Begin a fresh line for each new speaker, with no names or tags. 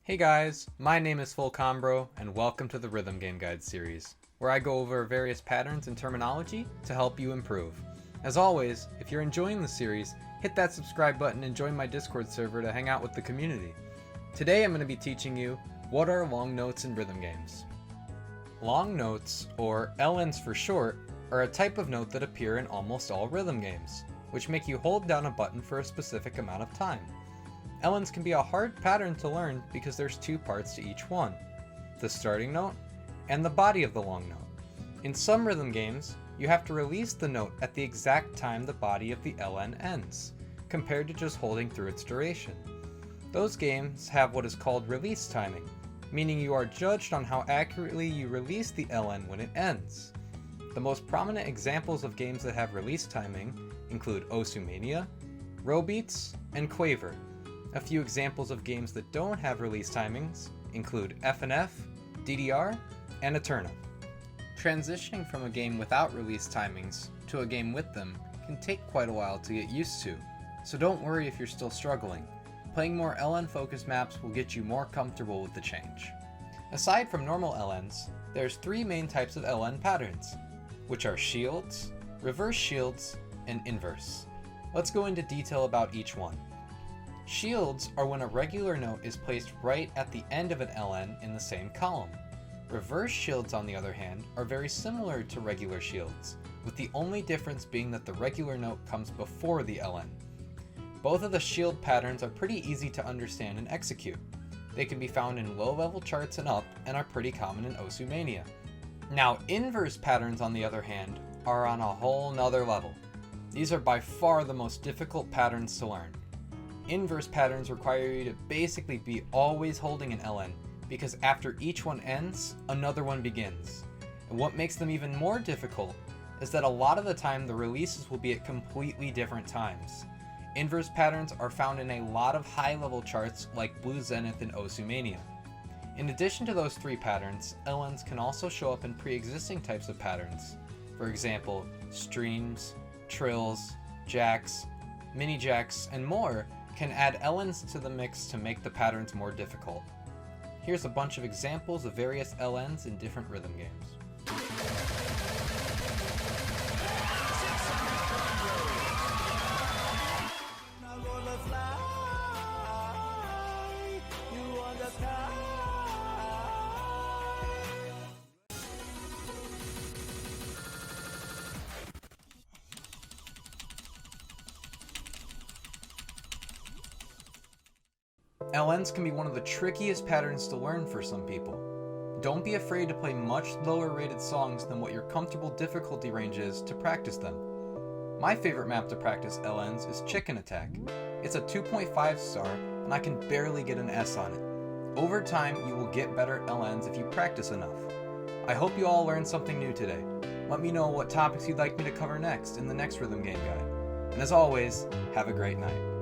Hey guys, my name is Fulcombro, and welcome to the Rhythm Game Guide series, where I go over various patterns and terminology to help you improve. As always, if you're enjoying the series, hit that subscribe button and join my Discord server to hang out with the community. Today I'm going to be teaching you what are long notes in rhythm games. Long notes, or LNs for short, are a type of note that appear in almost all rhythm games, which make you hold down a button for a specific amount of time. LNs can be a hard pattern to learn because there's two parts to each one, the starting note and the body of the long note. In some rhythm games, you have to release the note at the exact time the body of the LN ends, compared to just holding through its duration. Those games have what is called release timing, meaning you are judged on how accurately you release the LN when it ends. The most prominent examples of games that have release timing include Osumania, Robeats, and Quaver. A few examples of games that don't have release timings include FNF, DDR, and Eterna. Transitioning from a game without release timings to a game with them can take quite a while to get used to, so don't worry if you're still struggling. Playing more LN-focused maps will get you more comfortable with the change. Aside from normal LNs, there's three main types of LN patterns, which are shields, reverse shields, and inverse. Let's go into detail about each one. Shields are when a regular note is placed right at the end of an LN in the same column. Reverse shields, on the other hand, are very similar to regular shields, with the only difference being that the regular note comes before the LN. Both of the shield patterns are pretty easy to understand and execute. They can be found in low-level charts and up, and are pretty common in Osumania. Now, inverse patterns, on the other hand, are on a whole nother level. These are by far the most difficult patterns to learn. Inverse patterns require you to basically be always holding an LN, because after each one ends, another one begins. And what makes them even more difficult is that a lot of the time the releases will be at completely different times. Inverse patterns are found in a lot of high-level charts like Blue Zenith and Osumania. In addition to those three patterns, LNs can also show up in pre-existing types of patterns. For example, streams, trills, jacks, mini jacks, and more can add LNs to the mix to make the patterns more difficult. Here's a bunch of examples of various LNs in different rhythm games. LNs can be one of the trickiest patterns to learn for some people. Don't be afraid to play much lower rated songs than what your comfortable difficulty range is to practice them. My favorite map to practice LNs is Chicken Attack. It's a 2.5 star and I can barely get an S on it. Over time, you will get better at LNs if you practice enough. I hope you all learned something new today. Let me know what topics you'd like me to cover next in the next Rhythm Game Guide. And as always, have a great night.